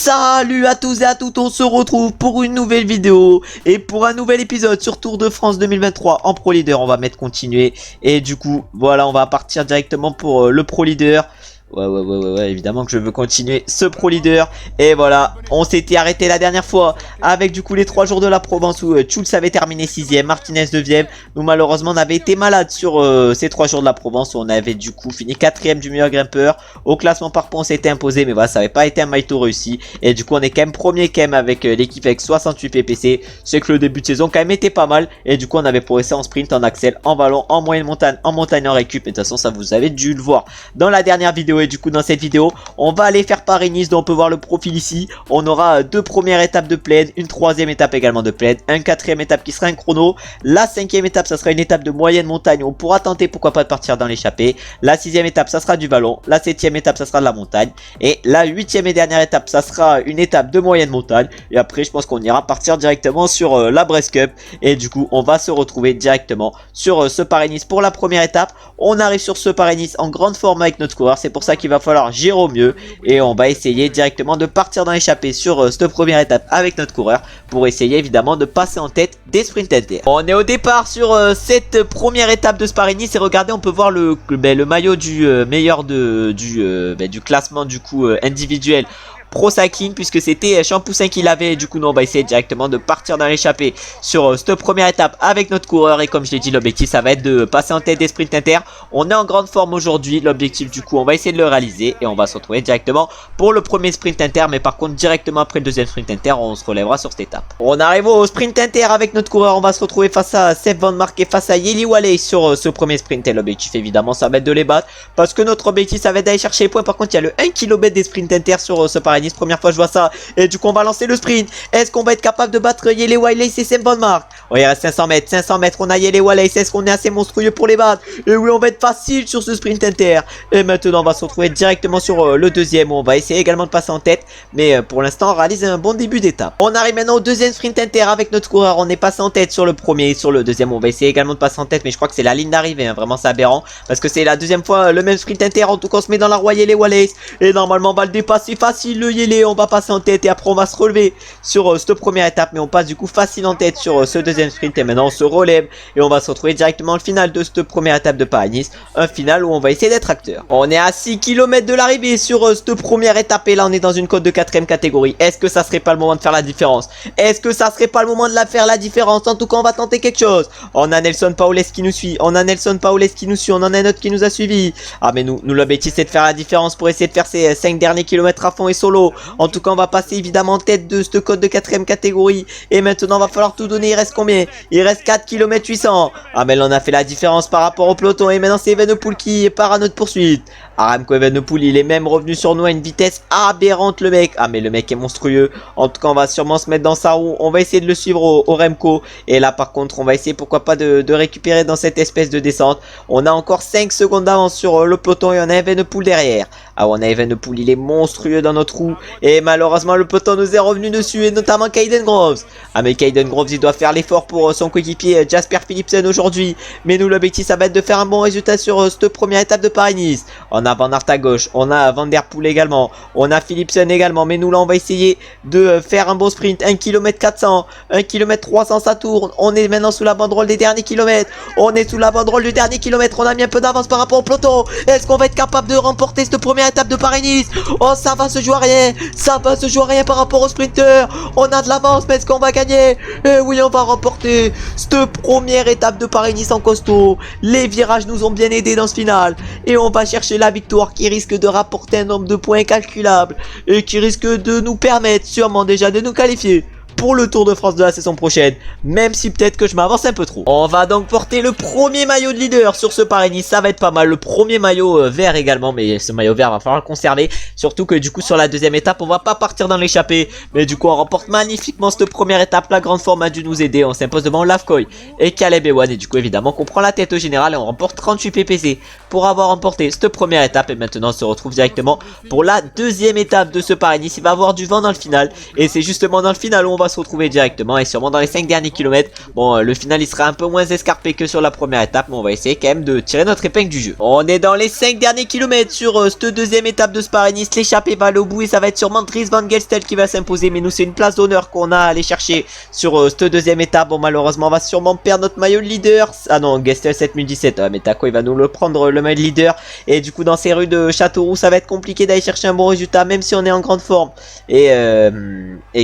Salut à tous et à toutes, on se retrouve pour une nouvelle vidéo et pour un nouvel épisode sur Tour de France 2023 en Pro Leader. On va mettre continuer et du coup voilà, on va partir directement pour le Pro Leader. Ouais, évidemment que je veux continuer ce Pro Leader. Et voilà, on s'était arrêté la dernière fois avec du coup les 3 jours de la Provence où Schulz avait terminé 6ème, Martinez 9ème. Nous malheureusement on avait été malade sur ces 3 jours de la Provence où on avait du coup fini 4ème du meilleur grimpeur. Au classement par points on s'était imposé, mais voilà, ça n'avait pas été un maillot réussi. Et du coup on est quand même premier quand même avec l'équipe avec 68 PPC. C'est que le début de saison quand même était pas mal. Et du coup on avait progressé en sprint, en accel, en ballon, en moyenne montagne, en récup. Et de toute façon ça vous avez dû le voir dans la dernière vidéo. Et du coup dans cette vidéo on va aller faire Paris-Nice, dont on peut voir le profil ici. On aura 2 premières étapes de plaine, une 3ème étape également de plaine, un 4ème étape qui sera un chrono. La 5ème étape ça sera une étape de moyenne montagne, on pourra tenter pourquoi pas de partir dans l'échappée. La 6ème étape ça sera du ballon, la 7ème étape ça sera de la montagne, et la 8ème et dernière étape ça sera une étape de moyenne montagne. Et après je pense qu'on ira partir directement sur la Brest Cup. Et du coup on va se retrouver directement sur ce Paris-Nice pour la première étape. On arrive sur ce Paris-Nice en grande forme avec notre coureur, c'est pour ça qu'il va falloir gérer au mieux. Et on va essayer directement de partir dans l'échappée sur cette première étape avec notre coureur pour essayer évidemment de passer en tête des sprints LTR. On est au départ sur cette première étape de ce Paris-Nice et regardez, on peut voir le maillot du meilleur du classement du coup individuel Pro Cycling, puisque c'était Champoussin qui l'avait. Du coup nous on va essayer directement de partir dans l'échappée sur cette première étape avec notre coureur. Et comme je l'ai dit, l'objectif ça va être de passer en tête des sprints inter. On est en grande forme aujourd'hui, l'objectif du coup on va essayer de le réaliser. Et on va se retrouver directement pour le premier sprint inter. Mais par contre directement après le deuxième sprint inter on se relèvera sur cette étape. On arrive au sprint inter avec notre coureur. On va se retrouver face à Seb Van Mark et face à Yeli Walley sur ce premier sprint. Et l'objectif évidemment ça va être de les battre, parce que notre objectif ça va être d'aller chercher les points. Par contre il y a le 1 km des sprints inter sur ce Paris-Nice. Première fois je vois ça. Et du coup on va lancer le sprint. Est-ce qu'on va être capable de battre Yeli Walley et Seb Van Mark? Oh, il reste 500 mètres, on a Yeli Walley. Est-ce qu'on est assez monstrueux pour les battre? Et oui, on va être facile sur ce sprint inter. Et maintenant on va se retrouver directement sur le deuxième où on va essayer également de passer en tête. Mais pour l'instant on réalise un bon début d'étape. On arrive maintenant au deuxième sprint inter avec notre coureur. On est passé en tête sur le premier et sur le deuxième. On va essayer également de passer en tête, mais je crois que c'est la ligne d'arrivée, hein. Vraiment c'est aberrant, parce que c'est la deuxième fois le même sprint inter. En tout cas on se met dans la roue Yeli Walley. Et normalement on va le dépasser facile le Yeli. On va passer en tête et après on va se relever sur cette première étape. Mais on passe du coup facile en tête sur ce deuxième sprint. Et maintenant on se relève et on va se retrouver directement au final de cette première étape de Paris-Nice. Un final où on va essayer d'être acteur. On est à 6 km de l'arrivée sur cette première étape. Et là on est dans une côte de 4ème catégorie. Est-ce que ça serait pas le moment de faire la différence? Est-ce que ça serait pas le moment de faire la différence? En tout cas on va tenter quelque chose. On a Nelson Paoles qui nous suit. On a en a un autre qui nous a suivi. Ah mais nous l'objectif c'est de faire la différence pour essayer de faire ces 5 derniers kilomètres à fond et solo. En tout cas on va passer évidemment en tête de cette côte de 4ème catégorie. Et maintenant va falloir tout donner. Il reste combien? Il reste 4 km 800. Ah mais là on a fait la différence par rapport au peloton. Et maintenant c'est Evenepoel qui part à notre poursuite. Ah, Remco Evenepoel il est même revenu sur nous à une vitesse aberrante le mec. Ah mais le mec est monstrueux. En tout cas on va sûrement se mettre dans sa roue. On va essayer de le suivre au Remco. Et là par contre on va essayer pourquoi pas de récupérer dans cette espèce de descente. On a encore 5 secondes d'avance sur le peloton et on a Evenepoel derrière. Ah on a Evenepoel, il est monstrueux dans notre roue. Et malheureusement le peloton nous est revenu dessus, et notamment Kaiden Groves. Ah mais Kaiden Groves il doit faire l'effort pour son coéquipier Jasper Philipsen aujourd'hui. Mais nous l'objectif ça va être de faire un bon résultat sur cette première étape de Paris-Nice. On a Van Aert à gauche, on a Van Der Poel également, on a Philipsen également. Mais nous là on va essayer de faire un bon sprint. 1 km 400, 1 km 300 ça tourne. On est maintenant sous la banderole des derniers kilomètres. On est sous la banderole du dernier kilomètre. On a mis un peu d'avance par rapport au peloton. Est-ce qu'on va être capable de remporter cette première étape de Paris-Nice? Oh ça va se jouer à rien. Ça va se jouer à rien par rapport au sprinter. On a de l'avance, mais est-ce qu'on va gagner? Eh oui, on va remporter cette première étape de Paris-Nice en costaud. Les virages nous ont bien aidés dans ce final. Et on va chercher la victoire qui risque de rapporter un nombre de points incalculable. Et qui risque de nous permettre sûrement déjà de nous qualifier pour le Tour de France de la saison prochaine, même si peut-être que je m'avance un peu trop. On va donc porter le premier maillot de leader sur ce Paris-Nice, ça va être pas mal. Le premier maillot vert également, mais ce maillot vert va falloir le conserver. Surtout que du coup sur la deuxième étape on va pas partir dans l'échappée. Mais du coup on remporte magnifiquement cette première étape. La grande forme a dû nous aider. On s'impose devant Lafcoy et Caleb Ewan. Et du coup évidemment qu'on prend la tête au général et on remporte 38 PPC. pour avoir remporté cette première étape. Et maintenant on se retrouve directement pour la deuxième étape de ce Paris-Nice. Il va y avoir du vent dans le final et c'est justement dans le final où on va se retrouver directement, et sûrement dans les 5 derniers kilomètres. Bon, le final il sera un peu moins escarpé que sur la première étape, mais on va essayer quand même de tirer notre épingle du jeu. On est dans les 5 derniers kilomètres sur cette deuxième étape de ce Paris-Nice. L'échappée va aller au bout et ça va être sûrement Dries Van Gestel qui va s'imposer, mais nous c'est une place d'honneur qu'on a à aller chercher sur cette deuxième étape. Bon, malheureusement on va sûrement perdre notre maillot de leader. Ah non, Gestel 7017, mais Taco il va nous le prendre, le maillot de leader, et du coup dans ces rues de Châteauroux ça va être compliqué d'aller chercher un bon résultat, même si on est en grande forme et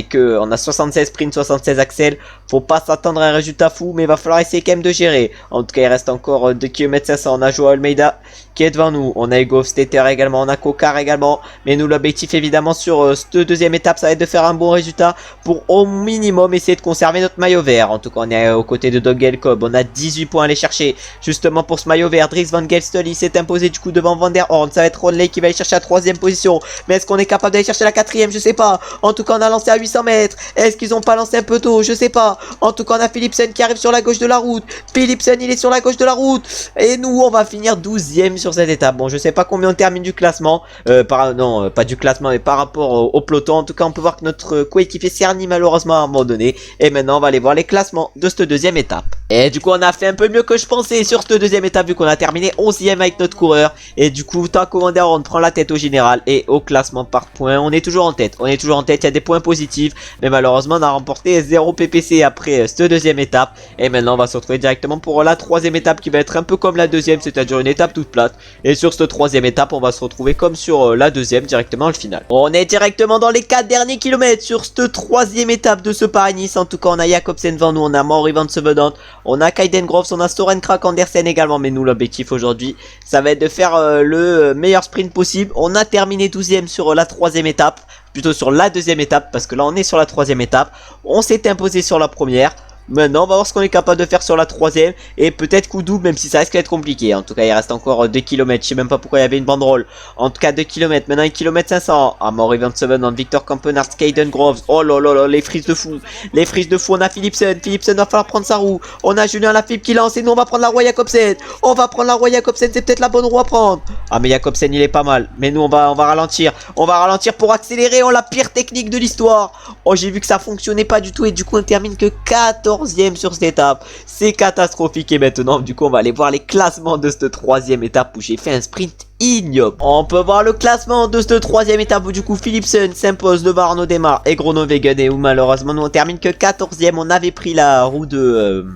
que on a 76 sprint, 76 axel. Faut pas s'attendre à un résultat fou, mais il va falloir essayer quand même de gérer. En tout cas il reste encore 2 km 500. On a Joao Almeida qui est devant nous, on a Hugo Stetter également, on a Kokar également, mais nous l'objectif évidemment sur cette deuxième étape ça va être de faire un bon résultat pour au minimum essayer de conserver notre maillot vert. En tout cas on est aux côtés de Doug Gelkob, on a 18 points à aller chercher justement pour ce maillot vert. Dries Van Gestel il s'est imposé du coup devant Van der Horn, ça va être Ronley qui va aller chercher la 3ème position, mais est-ce qu'on est capable d'aller chercher la 4ème? Je sais pas. En tout cas on a lancé à 800 mètres, est-ce qu'ils ont pas lancé un peu tôt? Je sais pas. En tout cas on a Philipsen qui arrive sur la gauche de la route, Philipsen il est sur la gauche de la route, et nous on va finir 12ème sur cette étape. Bon, je sais pas combien on termine du classement, non pas du classement mais par rapport au peloton. En tout cas on peut voir que notre coéquipier Cerny malheureusement à un moment donné, et maintenant on va aller voir les classements de cette deuxième étape. Et du coup on a fait un peu mieux que je pensais sur cette deuxième étape, vu qu'on a terminé 11ème avec notre coureur, et du coup tant commander on prend la tête au général et au classement par points. On est toujours en tête, il y a des points positifs, mais malheureusement on a remporté 0 PPC après cette deuxième étape. Et maintenant on va se retrouver directement pour la 3ème étape qui va être un peu comme la deuxième, c'est-à-dire une étape toute plate. Et sur cette 3ème étape on va se retrouver comme sur la deuxième, directement le final. On est directement dans les 4 derniers kilomètres sur cette 3ème étape de ce Paris-Nice. En tout cas on a Jacobsen devant nous, on a Maury Van Sevedant, on a Kaiden Groves, on a Soren Krak Andersen également. Mais nous l'objectif aujourd'hui ça va être de faire le meilleur sprint possible. On a terminé 12ème sur la 3ème étape, plutôt sur la 2ème étape, parce que là on est sur la 3ème étape. On s'est imposé sur la première. Maintenant on va voir ce qu'on est capable de faire sur la 3ème, et peut-être coup double, même si ça risque d'être compliqué. En tout cas il reste encore 2 km, je sais même pas pourquoi il y avait une banderole. En tout cas 2 km, maintenant 1 km 500. Ah, Maury Van Seven, Victor Campenard, Kaiden Groves. Oh là là là, les frises de fou. Les frises de fou, on a Philipsen va falloir prendre sa roue. On a Julien Lafilippe qui lance, et nous on va prendre la Roy Jacobsen. On va prendre la Roy Jacobsen, c'est peut-être la bonne roue à prendre. Ah mais Jacobsen il est pas mal, mais nous on va ralentir. On va ralentir pour accélérer. On la pire technique de l'histoire. Oh, j'ai vu que ça fonctionnait pas du tout, et du coup on termine que 14ème sur cette étape. C'est catastrophique. Et maintenant du coup on va aller voir les classements de cette 3ème étape où j'ai fait un sprint ignoble. On peut voir le classement de cette 3ème étape où du coup Philipsen s'impose devant Arnaud Démar et Groenewegen, et où malheureusement nous on termine que 14ème. On avait pris la roue de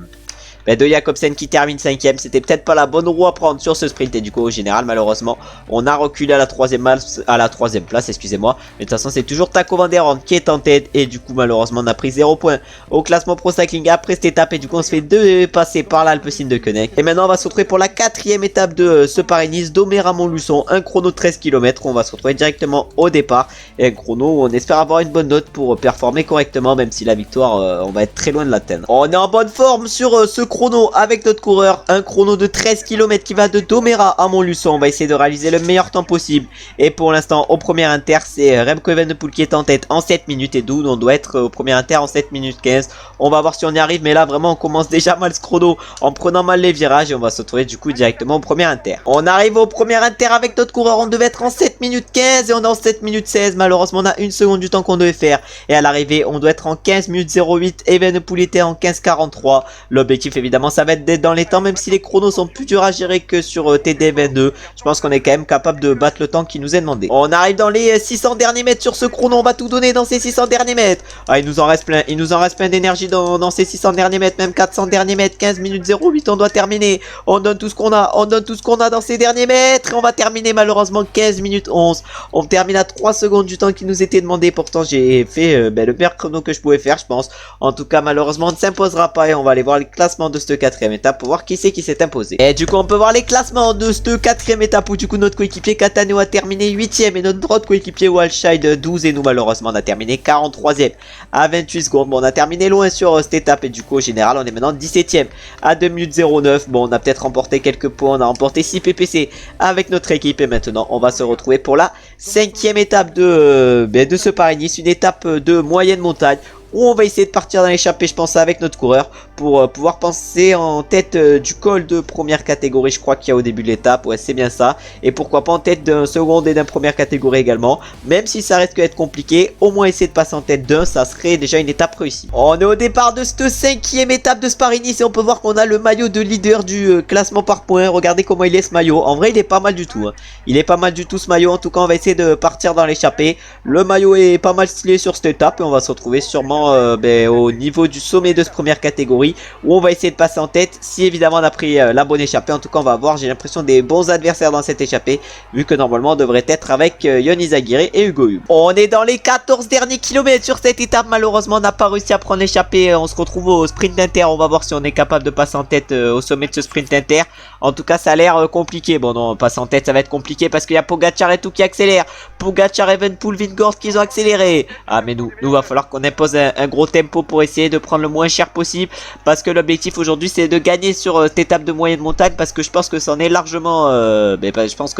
Jacobsen qui termine 5ème. C'était peut-être pas la bonne roue à prendre sur ce sprint, et du coup au général malheureusement on a reculé à la 3ème place, excusez-moi. Mais de toute façon c'est toujours Taco Van der Horn qui est en tête, et du coup malheureusement on a pris 0 points au classement Pro Cycling après cette étape, et du coup on se fait dépasser par l'Alpecin de Koenig. Et maintenant on va se retrouver pour la 4ème étape de ce Paris-Nice, d'Omer à Montluçon, un chrono de 13 km. On va se retrouver directement au départ, et un chrono où on espère avoir une bonne note pour performer correctement, même si la victoire on va être très loin de l'atteindre. On est en bonne forme sur ce chrono avec notre coureur, un chrono de 13 km qui va de Domérat à Montluçon. On va essayer de réaliser le meilleur temps possible, et pour l'instant au premier inter c'est Remco Evenepoel qui est en tête en 7 minutes, et d'où on doit être au premier inter en 7 minutes 15. On va voir si on y arrive, mais là vraiment on commence déjà mal ce chrono en prenant mal les virages, et on va se retrouver du coup directement au premier inter. On arrive au premier inter avec notre coureur, on devait être en 7 minutes 15 et on est en 7 minutes 16. Malheureusement on a une seconde du temps qu'on devait faire, et à l'arrivée on doit être en 15 minutes 08. Evenepoel était en 15,43. L'objectif évidemment ça va être d'être dans les temps, même si les chronos sont plus durs à gérer que sur TD22. Je pense qu'on est quand même capable de battre le temps qui nous est demandé. On arrive dans les 600 derniers mètres sur ce chrono, on va tout donner dans ces 600 derniers mètres. Ah, il nous en reste plein d'énergie dans ces 600 derniers mètres, même 400 derniers mètres. 15 minutes 08 on doit terminer. On donne tout ce qu'on a, dans ces derniers mètres, et on va terminer malheureusement 15 minutes 11. On termine à 3 secondes du temps qui nous était demandé. Pourtant j'ai fait le meilleur chrono que je pouvais faire, je pense. En tout cas malheureusement on ne s'imposera pas, et on va aller voir le classement de cette 4ème étape pour voir qui c'est qui s'est imposé. Et du coup on peut voir les classements de cette 4ème étape où du coup notre coéquipier Cattaneo a terminé 8ème, et notre autre coéquipier Walscheid 12, et nous malheureusement on a terminé 43ème à 28 secondes. Bon, on a terminé loin sur cette étape, et du coup au général on est maintenant 17ème à 2 minutes 09. Bon, on a peut-être remporté quelques points, on a remporté 6 PPC avec notre équipe, et maintenant on va se retrouver pour la 5ème étape de ce Paris-Nice, une étape de moyenne montagne où on va essayer de partir dans l'échappée, je pense, avec notre coureur pour pouvoir passer en tête du col de première catégorie, je crois qu'il y a au début de l'étape, ouais c'est bien ça, et pourquoi pas en tête d'un second et d'un première catégorie également, même si ça risque d'être compliqué, au moins essayer de passer en tête d'un, ça serait déjà une étape réussie. On est au départ de cette 5e étape de Spa-Nice et on peut voir qu'on a le maillot de leader du classement par points. Regardez comment il est ce maillot, en vrai il est pas mal du tout, hein. Il est pas mal du tout ce maillot, en tout cas on va essayer de partir dans l'échappée. Le maillot est pas mal stylé sur cette étape et on va se retrouver sûrement au niveau du sommet de cette première catégorie où on va essayer de passer en tête si évidemment on a pris la bonne échappée. En tout cas on va avoir, j'ai l'impression, des bons adversaires dans cette échappée vu que normalement on devrait être avec Yon Izagirre et Hugo Hugues. On est dans les 14 derniers kilomètres sur cette étape, malheureusement on n'a pas réussi à prendre l'échappée. On se retrouve au sprint inter, on va voir si on est capable de passer en tête au sommet de ce sprint inter. En tout cas ça a l'air compliqué, bon non, passer en tête ça va être compliqué parce qu'il y a Pogacar et tout qui accélère, Pogacar, Evenepoel, Vingegaard qui ont accéléré. Ah mais nous va falloir qu'on impose un gros tempo pour essayer de prendre le moins cher possible, parce que l'objectif aujourd'hui c'est de gagner sur cette étape de moyenne montagne, parce que je pense que c'en est largement je pense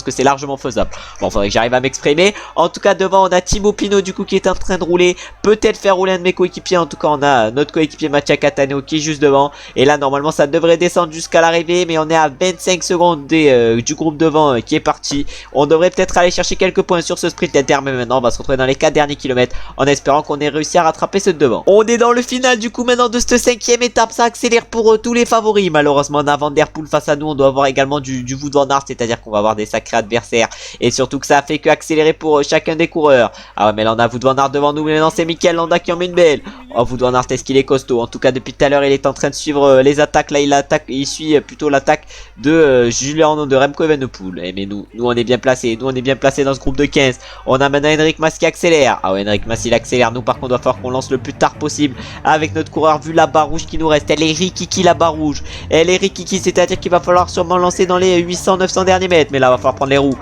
que c'est largement faisable. Bon, faudrait que j'arrive à m'exprimer. En tout cas devant on a Thibaut Pinot du coup qui est en train de rouler, peut-être faire rouler un de mes coéquipiers. En tout cas on a notre coéquipier Mattia Cattaneo qui est juste devant, et là normalement ça devrait descendre jusqu'à l'arrivée, mais on est à 25 secondes du groupe devant qui est parti. On devrait peut-être aller chercher quelques points sur ce sprint inter, mais maintenant on va se retrouver dans les 4 derniers kilomètres en espérant qu'on ait réussi à rattraper ceux de devant. On est dans le final du coup maintenant de cette 5e étape, ça accélère pour tous les favoris. Malheureusement on a Van Der Poel face à nous, on doit avoir également du Wout van Aert, c'est-à-dire qu'on va avoir des sacrés adversaires, et surtout que ça a fait que accélérer pour chacun des coureurs. Ah ouais, mais là on a Wout van Aert devant nous, mais maintenant c'est Mikel Landa qui en met une belle. Oh, Wout van Aert, est-ce qu'il est costaud? En tout cas depuis tout à l'heure il est en train de suivre les attaques, là il suit plutôt l'attaque de Julien de Remco Evenepoel. Et mais nous on est bien placés, dans ce groupe de 15. On a maintenant Enric Mas qui accélère. Ah ouais, Enric Mas il accélère, nous par contre il va falloir qu'on lance le plus tard possible avec notre coureur, vu la barre rouge qui nous reste. Elle est rikiki la barre rouge, elle est rikiki, c'est-à-dire qu'il va falloir sûrement lancer dans les 800-900 derniers mètres. Mais là il va falloir prendre les roues,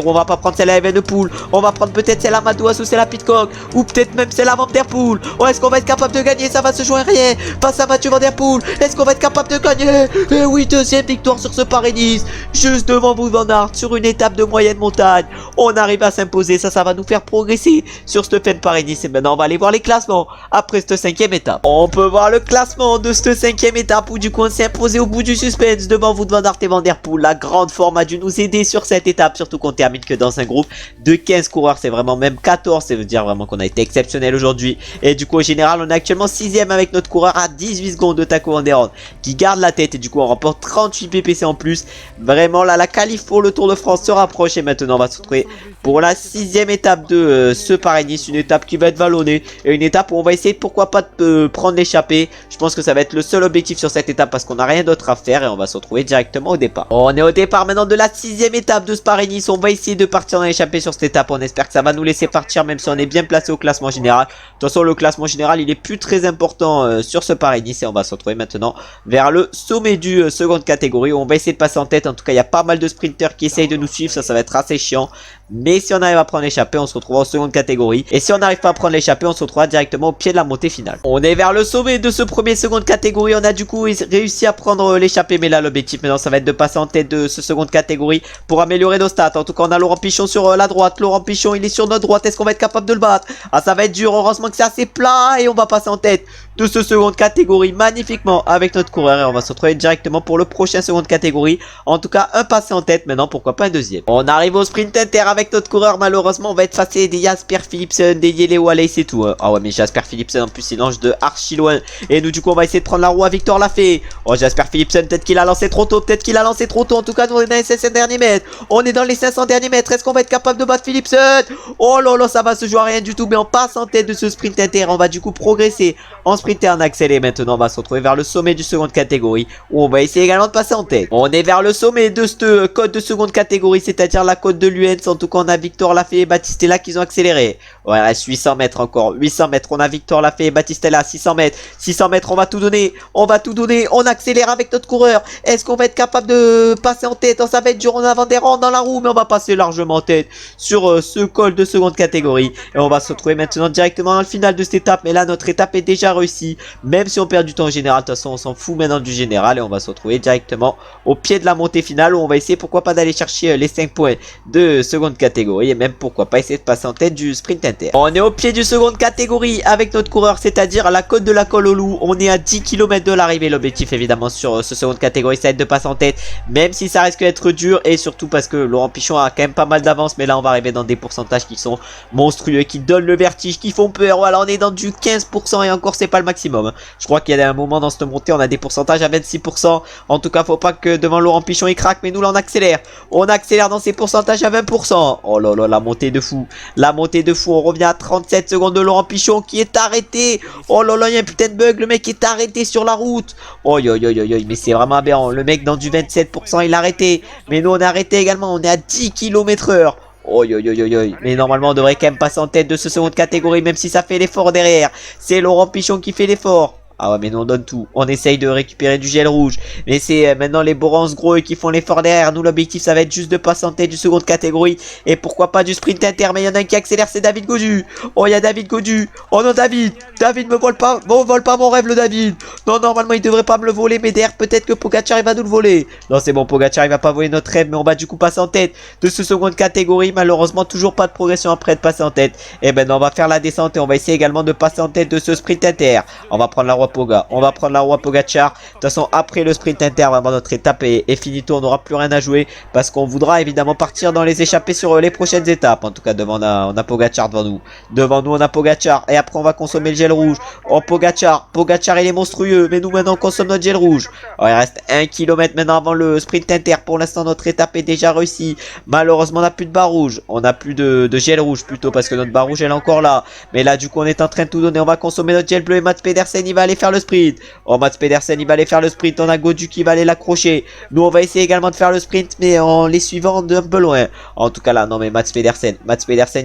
on va pas prendre celle à Evenepoel, on va prendre peut-être celle à Madouas ou celle à Pidcock, ou peut-être même celle à Van Der Poel. Oh, est-ce qu'on va être capable de gagner? Ça va se jouer à rien face à Mathieu Van Der Poel. Est-ce qu'on va être capable de gagner? Et oui, deuxième victoire sur ce Paris-Nice, juste devant Wout van Aert sur une étape de moyenne montagne. On arrive à s'imposer, ça va nous faire progresser sur cette fin de Paris-Nice. Et maintenant on va aller voir les classements après cette 5e étape. On peut voir le classement de cette 5e étape où du coup on s'est imposé au bout du suspense devant Wout van Aert et Van Der Poel. La grande forme a dû nous aider sur cette étape, surtout qu'on termine que dans un groupe de 15 coureurs, c'est vraiment même 14, ça veut dire vraiment qu'on a été exceptionnel aujourd'hui. Et du coup au général on est actuellement 6e avec notre coureur à 18 secondes de Taco Van Der Hoorn qui garde la tête, et du coup on remporte 38 PPC en plus. Vraiment là la qualif pour le Tour de France se rapproche, et maintenant on va se retrouver pour la 6e étape de ce Paris-Nice, une étape qui va être vallonnée et une étape où on va essayer pourquoi pas de prendre l'échappée. Je pense que ça va être le seul objectif sur cette étape parce qu'on n'a rien d'autre à faire, et on va se retrouver directement au départ. On est au départ maintenant de la 6e étape de ce Paris-Nice. On va essayer de partir dans l'échappée sur cette étape, on espère que ça va nous laisser partir même si on est bien placé au classement général. De toute façon le classement général il est plus très important sur ce Paris-Nice, et on va se retrouver maintenant vers le sommet du seconde catégorie où on va essayer de passer en tête. En tout cas il y a pas mal de sprinters qui essayent de nous suivre, ça va être assez chiant, mais si on arrive à prendre l'échappée on se retrouve en seconde catégorie, et si on n'arrive pas à prendre l'échappée on se retrouvera directement au pied de la montée finale. On est vers le sommet de ce premier seconde catégorie, on a du coup réussi à prendre l'échappée, mais là l'objectif maintenant ça va être de passer en tête de ce seconde catégorie pour améliorer nos stats. En tout cas on a Laurent Pichon sur la droite, Laurent Pichon il est sur notre droite, est-ce qu'on va être capable de le battre? Ah ça va être dur, heureusement que c'est assez plat, et on va passer en tête de ce seconde catégorie magnifiquement avec notre coureur, et on va se retrouver directement pour le prochain seconde catégorie. En tout cas un passé en tête, maintenant pourquoi pas un deuxième. On arrive au sprint inter avec notre coureur, malheureusement on va être face à des Jasper Philipsen, des Yele Wallace et tout. Ah ouais, mais Jasper Philipsen en plus il lance de archi loin, et nous du coup on va essayer de prendre la roue à Victor Lafay. Oh Jasper Philipsen, peut-être qu'il a lancé trop tôt, en tout cas nous on est dans les 500 derniers mètres, on est dans les 500 derniers mètres, est-ce qu'on va être capable de battre Philipsen? Oh là là, ça va se jouer à rien du tout, mais on passe en tête de ce sprint inter, on va du coup progresser en sprint en accéléré. Maintenant on va se retrouver vers le sommet du seconde catégorie où on va essayer également de passer en tête. On est vers le sommet de ce code de seconde catégorie, c'est-à-dire la côte de Luens. En tout cas on a Victor Lafay et Battistella qui ont accéléré. Ouais, il reste 800 mètres encore, 800 mètres, on a Victor Lafay et Battistella, 600 mètres, on va tout donner, on accélère avec notre coureur. Est-ce qu'on va être capable de passer en tête? Ça va être dur, on a Van Der Hoorn dans la roue, mais on va passer largement en tête sur ce col de seconde catégorie, et on va se retrouver maintenant directement dans le final de cette étape. Mais là notre étape est déjà réussie, même si on perd du temps au général. De toute façon on s'en fout maintenant du général, et on va se retrouver directement au pied de la montée finale où on va essayer pourquoi pas d'aller chercher les 5 points de seconde catégorie, et même pourquoi pas essayer de passer en tête du sprint inter. inter. On est au pied du seconde catégorie avec notre coureur, c'est-à-dire à la côte de la Colle au Loup. On est à 10 km de l'arrivée. L'objectif évidemment sur ce seconde catégorie, ça va être de passer en tête, même si ça risque d'être dur, et surtout parce que Laurent Pichon a quand même pas mal d'avance. Mais là on va arriver dans des pourcentages qui sont monstrueux, qui donnent le vertige, qui font peur. Voilà, on est dans du 15% et encore c'est pas le maximum. Je crois qu'il y a un moment dans cette montée, on a des pourcentages à 26%. En tout cas, faut pas que devant Laurent Pichon il craque, mais nous là on accélère. On accélère dans ces pourcentages à 20%. Oh là là, la montée de fou. La montée de fou, on revient à 37 secondes de Laurent Pichon qui est arrêté. Oh là là, il y a un putain de bug, le mec est arrêté sur la route. Oh yo yo yo yo, mais c'est vraiment aberrant. Le mec dans du 27%, il est arrêté. Mais nous on est arrêté également, on est à 10 km/h. Oh yo yo yo yo, mais normalement on devrait quand même passer en tête de ce seconde catégorie, même si ça fait l'effort derrière. C'est Laurent Pichon qui fait l'effort. Ah ouais, mais nous on donne tout. On essaye de récupérer du gel rouge. Mais c'est maintenant les Borans gros qui font l'effort derrière. Nous l'objectif ça va être juste de passer en tête du seconde catégorie. Et pourquoi pas du sprint inter. Mais il y en a un qui accélère, c'est David Godu. Oh, il y a David Godu. Oh non, David me vole pas. Bon, vole pas mon rêve le David. Non, normalement il devrait pas me le voler. Mais derrière peut-être que Pogacar il va nous le voler. Non, c'est bon, Pogacar il va pas voler notre rêve. Mais on va du coup passer en tête de ce seconde catégorie. Malheureusement toujours pas de progression après de passer en tête. Et maintenant on va faire la descente. Et on va essayer également de passer en tête de ce sprint inter. On va prendre la Roi Poga. On va prendre la Roi Pogacar. De toute façon, après le sprint inter, vraiment notre étape est finito. On n'aura plus rien à jouer parce qu'on voudra évidemment partir dans les échappées sur les prochaines étapes. En tout cas, devant on a Pogacar devant nous. Devant nous, on a Pogacar. Et après, on va consommer le gel rouge. Oh, Pogacar. Pogacar, il est monstrueux. Mais nous, maintenant, on consomme notre gel rouge. Oh, il reste 1 km maintenant avant le sprint inter. Pour l'instant, notre étape est déjà réussie. Malheureusement, on n'a plus de barre rouge. On n'a plus de gel rouge plutôt parce que notre barre rouge, elle est encore là. Mais là, du coup, on est en train de tout donner. On va consommer notre gel bleu et Mats Pedersen, il va aller faire le sprint. Oh, Mats Pedersen il va aller faire le sprint. On a Godu qui va aller l'accrocher. Nous on va essayer également de faire le sprint, mais en les suivant d'un peu loin. En tout cas là, non mais Mats Pedersen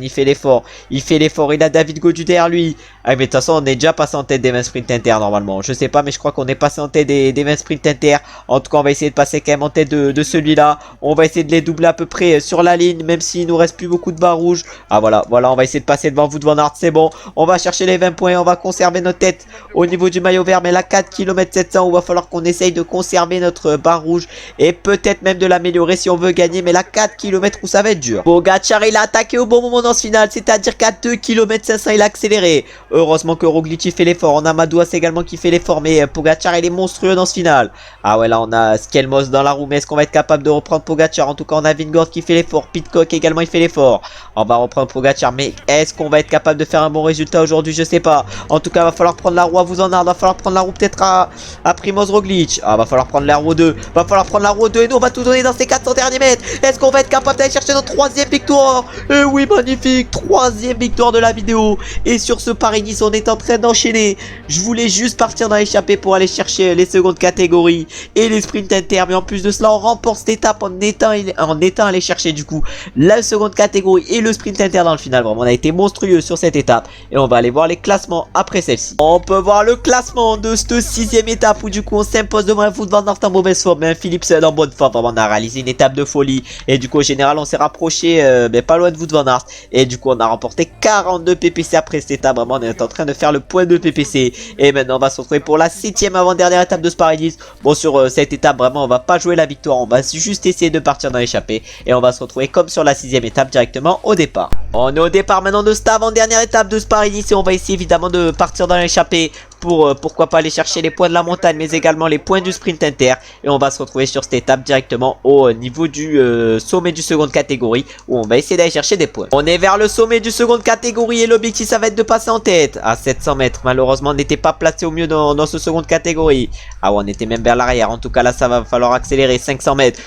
il fait l'effort. Il a David Godu derrière lui. Ah mais de toute façon on est déjà passé en tête des 20 sprints inter normalement. Je sais pas, mais je crois qu'on est passé en tête des 20 sprints inter. En tout cas on va essayer de passer quand même en tête de celui-là. On va essayer de les doubler à peu près sur la ligne, même s'il nous reste plus beaucoup de barres rouges. Ah voilà, on va essayer de passer devant vous, devant Aert, c'est bon. On va chercher les 20 points, on va conserver notre tête au niveau du maillot vert. Mais là 4 km 700, où il va falloir qu'on essaye de conserver notre barre rouge et peut-être même de l'améliorer si on veut gagner. Mais là 4 km où ça va être dur. Pogacar il a attaqué au bon moment dans ce final, c'est-à-dire qu'à 2 km 500 il a accéléré. Heureusement que Roglic fait l'effort. On a Madouas également qui fait l'effort, mais Pogacar il est monstrueux dans ce final. Ah ouais, là on a Skelmos dans la roue, mais est-ce qu'on va être capable de reprendre Pogacar? En tout cas on a Vingord qui fait l'effort, Pidcock également il fait l'effort. On va reprendre Pogacar, mais est-ce qu'on va être capable de faire un bon résultat aujourd'hui? Je sais pas. En tout cas va falloir prendre la roue à vous en Aert, va falloir prendre la roue peut-être à Primoz Roglic. Ah, va falloir prendre la roue 2. Va falloir prendre la roue 2 et nous on va tout donner dans ces 400 derniers mètres. Est-ce qu'on va être capable d'aller chercher notre 3e victoire? Et oui, magnifique, 3e victoire de la vidéo. Et sur ce Paris-Nice on est en train d'enchaîner. Je voulais juste partir dans l'échappée pour aller chercher les secondes catégories et les sprints inter, mais en plus de cela on remporte cette étape en étant allé chercher du coup la seconde catégorie et le sprint inter dans le final. Vraiment on a été monstrueux sur cette étape et on va aller voir les classements après celle-ci. On peut voir le classement de cette 6e étape où du coup on s'impose devant un Wout van Aert en mauvaise forme, mais un Philipsen en bonne forme. Vraiment on a réalisé une étape de folie et du coup au général on s'est rapproché mais pas loin de Wout van Aert et du coup on a remporté 42 PPC après cette étape. Vraiment on est en train de faire le point de PPC et maintenant on va se retrouver pour la 7e avant-dernière étape de ce Paris-Nice. Bon, sur cette étape vraiment on va pas jouer la victoire, on va juste essayer de partir dans l'échappée et on va se retrouver comme sur la 6e étape directement au départ. On est au départ maintenant de cette avant-dernière étape de ce Paris-Nice et on va essayer évidemment de partir dans l'échappée pour pourquoi pas aller chercher les points de la montagne mais également les points du sprint inter et on va se retrouver sur cette étape directement au niveau du sommet du seconde catégorie où on va essayer d'aller chercher des points. On est vers le sommet du seconde catégorie et l'objectif ça va être de passer en tête à 700 mètres. Malheureusement on n'était pas placé au mieux dans ce seconde catégorie. Ah ouais, on était même vers l'arrière. En tout cas là ça va falloir accélérer. 500 mètres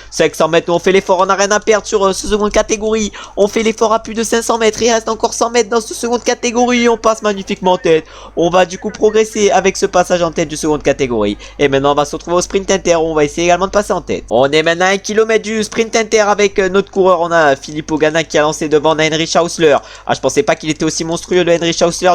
nous on fait l'effort, on n'a rien à perdre sur ce seconde catégorie. On fait l'effort à plus de 500 mètres, il reste encore 100 mètres dans ce seconde catégorie. On passe magnifiquement en tête. On va du coup progresser avec ce passage en tête du seconde catégorie. Et maintenant on va se retrouver au sprint inter où on va essayer également de passer en tête. On est maintenant à 1 km du sprint inter avec notre coureur. On a Filippo Ganna qui a lancé devant. On a Henry Schausler. Ah, je pensais pas qu'il était aussi monstrueux le Henry Schausler.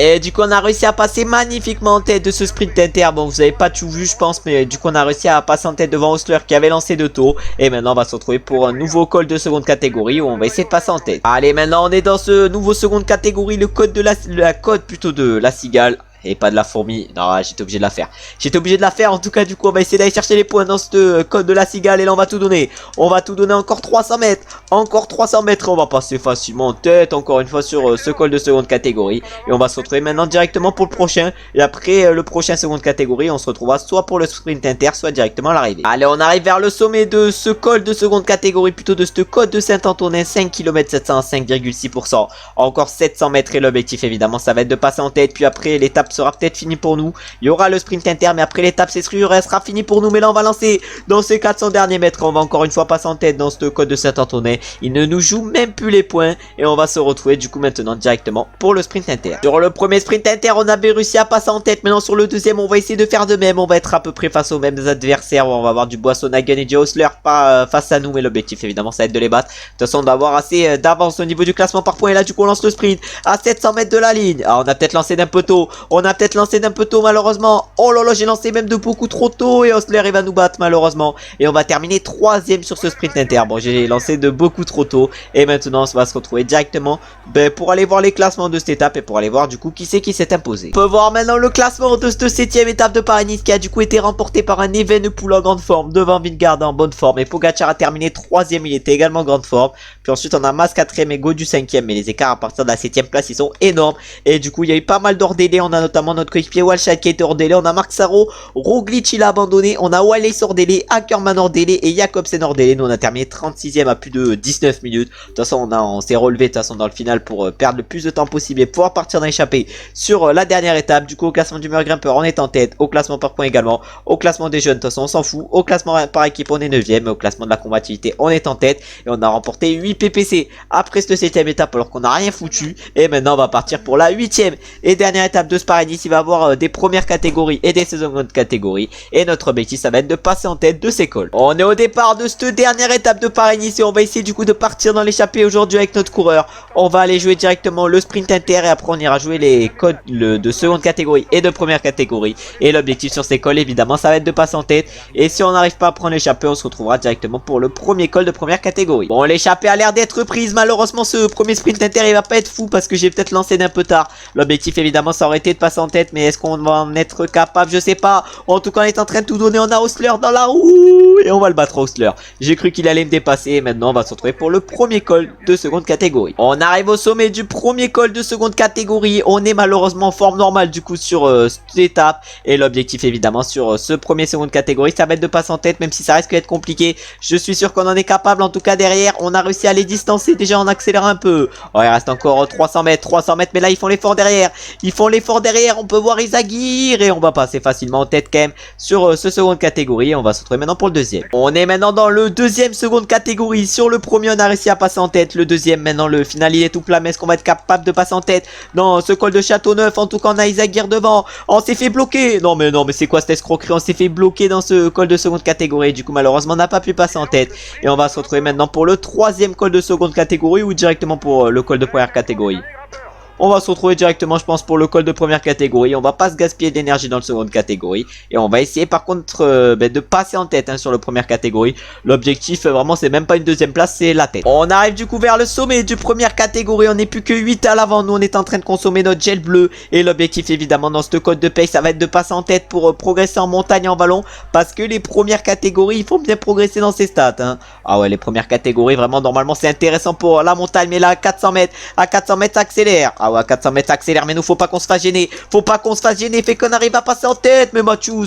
Et du coup on a réussi à passer magnifiquement en tête de ce sprint inter. Bon, vous avez pas tout vu je pense, mais du coup on a réussi à passer en tête devant Osler qui avait lancé de taux. Et maintenant on va se retrouver pour un nouveau col de seconde catégorie où on va essayer de passer en tête. Allez, maintenant on est dans ce nouveau seconde catégorie, le code de la côte plutôt de la Cigale. Et pas de la fourmi. Non, j'étais obligé de la faire. J'étais obligé de la faire. En tout cas, du coup, on va essayer d'aller chercher les points dans ce code de la cigale. Et là, on va tout donner. On va tout donner encore 300 mètres. Encore 300 mètres. On va passer facilement en tête. Encore une fois sur ce col de seconde catégorie. Et on va se retrouver maintenant directement pour le prochain. Et après le prochain seconde catégorie, on se retrouvera soit pour le sprint inter, soit directement à l'arrivée. Allez, on arrive vers le sommet de ce col de seconde catégorie. Plutôt de ce code de Saint-Antonin. 5 km 700, 5,6%. Encore 700 mètres. Et l'objectif, évidemment, ça va être de passer en tête. Puis après, l'étape sera peut-être finie pour nous. Il y aura le sprint inter, mais après l'étape, c'est sûr, elle sera finie pour nous. Mais là, on va lancer dans ces 400 derniers mètres. On va encore une fois passer en tête dans ce code de Saint-Antonin. Il ne nous joue même plus les points. Et on va se retrouver du coup maintenant directement pour le sprint inter. Sur le premier sprint inter, on avait réussi à passer en tête. Maintenant, sur le deuxième, on va essayer de faire de même. On va être à peu près face aux mêmes adversaires. On va avoir du Boissonhagen et du Osler pas face à nous. Mais l'objectif, évidemment, ça va être de les battre. De toute façon, on doit avoir assez d'avance au niveau du classement par points. Et là, du coup, on lance le sprint à 700 mètres de la ligne. Alors, on a peut-être lancé d'un peu tôt. On a peut-être lancé d'un peu tôt, malheureusement. Oh là là, j'ai lancé même de beaucoup trop tôt. Et Osler, il va nous battre, malheureusement. Et on va terminer 3ème sur ce sprint inter. Bon, j'ai lancé de beaucoup trop tôt. Et maintenant, on va se retrouver directement pour aller voir les classements de cette étape. Et pour aller voir, du coup, qui c'est qui s'est imposé. On peut voir maintenant le classement de cette 7ème étape de Paris-Nice, qui a du coup été remporté par un Evenepoel en grande forme. Devant Vingegaard en bonne forme. Et Pogacar a terminé 3ème. Il était également en grande forme. Puis ensuite, on a Mas 4ème et Gaudu 5ème. Mais les écarts à partir de la 7ème place, ils sont énormes. Et du coup, il y a eu pas mal d'hors délai. On a notamment notre coéquipier Walshad qui a été hors délai. On a Marc Sarro, Roglic il a abandonné. On a Wallace hors délai, Ackermann hors délai et Jacobsen hors délai. Nous on a terminé 36ème à plus de 19 minutes. De toute façon on s'est relevé de toute façon dans le final pour perdre le plus de temps possible et pouvoir partir dans l'échappée sur la dernière étape. Du coup au classement du meilleur grimpeur on est en tête. Au classement par points également. Au classement des jeunes de toute façon on s'en fout. Au classement par équipe on est 9ème. Au classement de la combativité on est en tête. Et on a remporté 8 PPC après cette 7ème étape alors qu'on n'a rien foutu. Et maintenant on va partir pour la 8ème et dernière étape de Paris-Nice. Il va avoir des premières catégories et des secondes catégories. Et notre objectif ça va être de passer en tête de ces cols. On est au départ de cette dernière étape de Paris-Nice et on va essayer du coup de partir dans l'échappée aujourd'hui avec notre coureur. On va aller jouer directement le sprint inter et après on ira jouer les cols de seconde catégorie et de première catégorie. Et l'objectif sur ces cols évidemment ça va être de passer en tête. Et si on n'arrive pas à prendre l'échappée on se retrouvera directement pour le premier col de première catégorie. Bon l'échappée a l'air d'être prise. Malheureusement ce premier sprint inter il va pas être fou parce que j'ai peut-être lancé d'un peu tard. L'objectif évidemment ça aurait été de passer en tête mais est-ce qu'on va en être capable? Je sais pas. En tout cas on est en train de tout donner. On a Osler dans la roue et on va le battre Osler. J'ai cru qu'il allait me dépasser et maintenant on va se retrouver pour le premier col de seconde catégorie. On arrive au sommet du premier col de seconde catégorie. On est malheureusement en forme normale du coup sur cette étape et l'objectif évidemment sur ce premier seconde catégorie ça va être de passer en tête même si ça risque d'être compliqué. Je suis sûr qu'on en est capable. En tout cas derrière on a réussi à les distancer déjà en accélérant un peu. Oh, il reste encore 300 mètres mais là ils font l'effort derrière. Ils font l'effort derrière. On peut voir Izagir et on va passer facilement en tête quand même sur ce seconde catégorie. On va se retrouver maintenant pour le deuxième. On est maintenant dans le deuxième seconde catégorie. Sur le premier on a réussi à passer en tête. Le deuxième maintenant le final il est tout plat. Mais est-ce qu'on va être capable de passer en tête dans ce col de Châteauneuf? En tout cas on a Izagir devant. On s'est fait bloquer. Non mais c'est quoi cette escroquerie? On s'est fait bloquer dans ce col de seconde catégorie. Du coup malheureusement on n'a pas pu passer en tête. Et on va se retrouver maintenant pour le troisième col de seconde catégorie ou directement pour le col de première catégorie. On va se retrouver directement je pense pour le col de première catégorie. On va pas se gaspiller d'énergie dans le seconde catégorie. Et on va essayer par contre de passer en tête sur le première catégorie. L'objectif vraiment c'est même pas une deuxième place, c'est la tête. On arrive du coup vers le sommet du première catégorie. On n'est plus que 8 à l'avant. Nous on est en train de consommer notre gel bleu. Et l'objectif évidemment dans ce code de pace ça va être de passer en tête pour progresser en montagne et en vallon. Parce que les premières catégories il faut bien progresser dans ces stats Ah ouais les premières catégories vraiment normalement c'est intéressant pour la montagne. Mais là à 400 mètres ça accélère. Ah ouais à 400 mètres ça accélère. Mais nous faut pas qu'on se fasse gêner. Faut pas qu'on se fasse gêner. Fait qu'on arrive à passer en tête. Mais Matthews.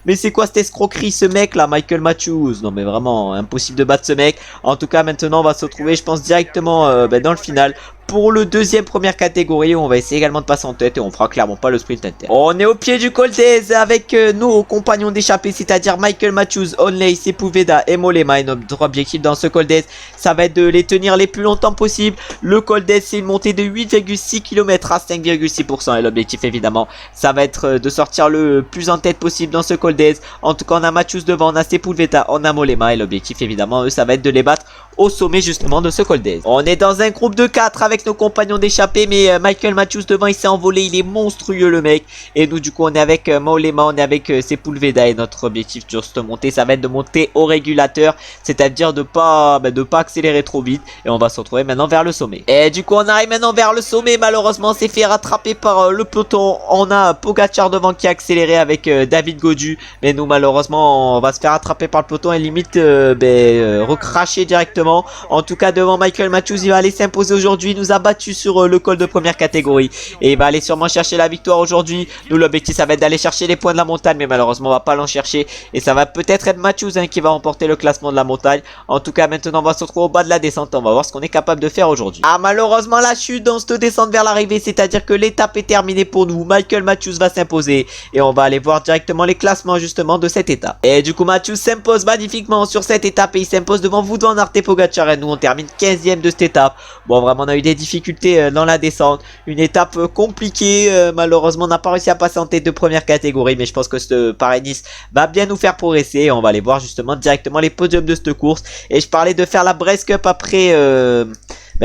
Mais c'est quoi cette escroquerie ce mec là Michael Matthews? Non mais vraiment impossible de battre ce mec. En tout cas maintenant on va se retrouver je pense directement dans le final pour le deuxième première catégorie où on va essayer également de passer en tête et on fera clairement pas le sprint inter. On est au pied du col d'Aise avec nos compagnons d'échappée, c'est-à-dire Michael Matthews, Onley, Sepúlveda et Mollema. Et notre objectif dans ce col d'Aise, ça va être de les tenir les plus longtemps possible. Le col d'Aise, c'est une montée de 8,6 km à 5,6% et l'objectif évidemment, ça va être de sortir le plus en tête possible dans ce col d'Aise. En tout cas, on a Matthews devant, on a Sepúlveda, on a Mollema et l'objectif évidemment, eux, ça va être de les battre au sommet justement de ce col d'Aise. On est dans un groupe de 4 avec avec nos compagnons d'échappée, mais Michael Matthews devant il s'est envolé, il est monstrueux le mec. Et nous du coup on est avec Maolema, on est avec Sepulveda et notre objectif juste monter, ça va être de monter au régulateur, c'est-à-dire de pas accélérer trop vite. Et on va se retrouver maintenant vers le sommet. Et du coup on arrive maintenant vers le sommet, malheureusement on s'est fait rattraper par le peloton. On a Pogacar devant qui a accéléré avec David Gaudu, mais nous malheureusement on va se faire rattraper par le peloton et limite recracher directement. En tout cas devant Michael Matthews, il va aller s'imposer aujourd'hui, il nous a battu sur le col de première catégorie et il va aller sûrement chercher la victoire aujourd'hui. Nous l'objectif ça va être d'aller chercher les points de la montagne, mais malheureusement on va pas l'en chercher et ça va peut-être être Matthews qui va remporter le classement de la montagne. En tout cas maintenant on va se retrouver au bas de la descente, on va voir ce qu'on est capable de faire aujourd'hui. Ah malheureusement la chute dans cette descente vers l'arrivée, c'est-à-dire que l'étape est terminée pour nous. Michael Matthews va s'imposer et on va aller voir directement les classements justement de cette étape. Et du coup Matthews s'impose magnifiquement sur cette étape et il s'impose devant Wout van Aert et Pogacar et nous on termine 15e de cette étape. Bon vraiment on a eu des difficultés dans la descente, une étape compliquée, malheureusement on n'a pas réussi à passer en tête de première catégorie, mais je pense que ce Paris-Nice va bien nous faire progresser et on va aller voir justement directement les podiums de cette course. Et je parlais de faire la Brest Cup après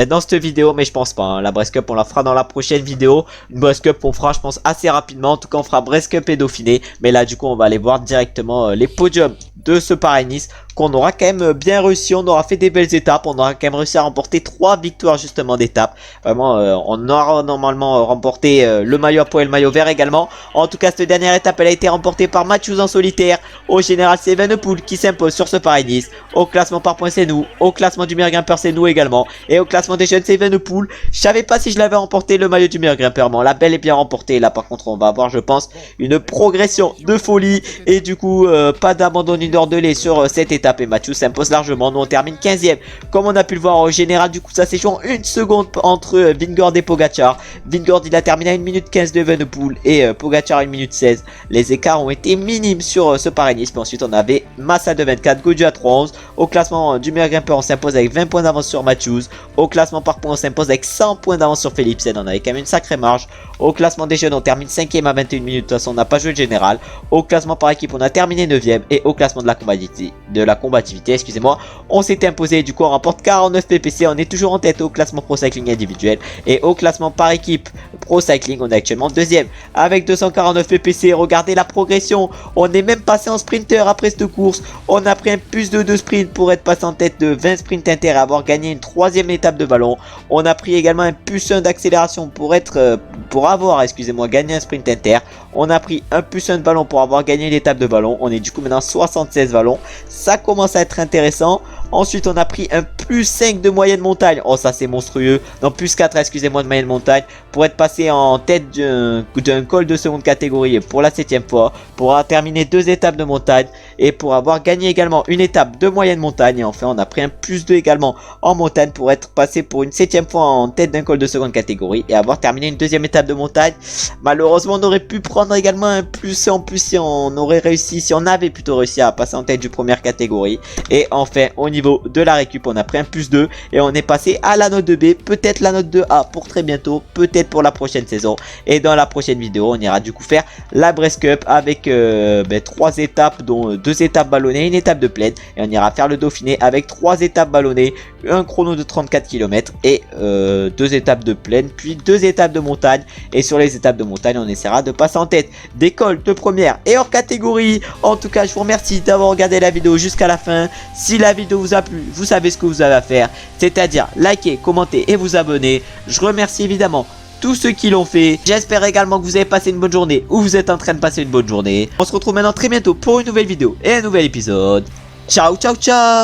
dans cette vidéo, mais je pense pas, la Brest Cup on la fera dans la prochaine vidéo. Une Brest Cup on fera je pense assez rapidement, en tout cas on fera Brest Cup et Dauphiné. Mais là du coup on va aller voir directement les podiums de ce Paris-Nice qu'on aura quand même bien réussi. On aura fait des belles étapes, on aura quand même réussi à remporter 3 victoires justement d'étape. Vraiment on aura normalement remporté le maillot à poids et le maillot vert également. En tout cas cette dernière étape elle a été remportée par Matthews en solitaire. Au général c'est Evenepoel qui s'impose sur ce Paris-Nice. Au classement par points c'est nous, au classement du meilleur grimpeur c'est nous également, et au classement des jeunes c'est Evenepoel. Je savais pas si je l'avais remporté le maillot du meilleur grimpeur, mais on l'a bel et bien remporté. Là par contre on va avoir je pense une progression de folie et du coup pas d'abandon d'une heure de lait sur cette étape et Matthews s'impose largement. Nous on termine 15e comme on a pu le voir. Au général du coup ça s'est joué en 1 seconde entre Vingegaard et Pogacar. Vingegaard il a terminé à 1 minute 15 de Evenepoel et Pogacar à 1 minute 16. Les écarts ont été minimes sur ce Paris-Nice. Mais ensuite on avait Massa de 24, Gaudu à 3-11. Au classement du meilleur grimpeur on s'impose avec 20 points d'avance sur Matthews. Au classement par points on s'impose avec 100 points d'avance sur Philipsen. On avait quand même une sacrée marge. Au classement des jeunes on termine 5e à 21 minutes. De toute façon on n'a pas joué le général. Au classement par équipe on a terminé 9e. Et au classement de la combativité, excusez-moi, on s'est imposé. Du coup on remporte 49 PPC. On est toujours en tête au classement Pro Cycling individuel. Et au classement par équipe Pro Cycling on est actuellement 2e avec 249 PPC. Regardez la progression, on est même passé en sprinter après cette course. On a pris un plus de sprint pour être passé en tête de 20 sprints inter et avoir gagné une 3e étape de ballon. On a pris également un plus 1 d'accélération pour avoir gagné un sprint inter. On a pris un plus 1 de ballon pour avoir gagné l'étape de ballon. On est du coup maintenant 76 ballons, ça commence à être intéressant. Ensuite on a pris un plus 5 de moyenne montagne. Oh ça c'est monstrueux. Non plus 4 excusez-moi de moyenne montagne. Pour être passé en tête d'un col de seconde catégorie pour la 7e fois. Pour avoir terminé 2 étapes de montagne. Et pour avoir gagné également une étape de moyenne montagne. Et enfin on a pris un plus 2 également en montagne. Pour être passé pour une 7e fois en tête d'un col de seconde catégorie. Et avoir terminé une 2e étape de montagne. Malheureusement on aurait pu prendre également un plus en plus si on aurait réussi. Si on avait plutôt réussi à passer en tête du première catégorie. Et enfin au niveau de la récup on a pris un plus 2 et on est passé à la note de B, peut-être la note de A pour très bientôt, peut-être pour la prochaine saison. Et dans la prochaine vidéo on ira du coup faire la Brest Cup avec 3 étapes, dont 2 étapes ballonnées, une étape de plaine, et on ira faire le Dauphiné avec 3 étapes ballonnées, un chrono de 34 km et 2 étapes de plaine, puis 2 étapes de montagne. Et sur les étapes de montagne on essaiera de passer en tête des cols de première et hors catégorie. En tout cas je vous remercie d'avoir regardé la vidéo jusqu'à la fin. Si la vidéo vous a plu, vous savez ce que vous avez à faire, c'est-à-dire liker, commenter et vous abonner. Je remercie évidemment tous ceux qui l'ont fait. J'espère également que vous avez passé une bonne journée ou vous êtes en train de passer une bonne journée. On se retrouve maintenant très bientôt pour une nouvelle vidéo et un nouvel épisode. Ciao ciao ciao.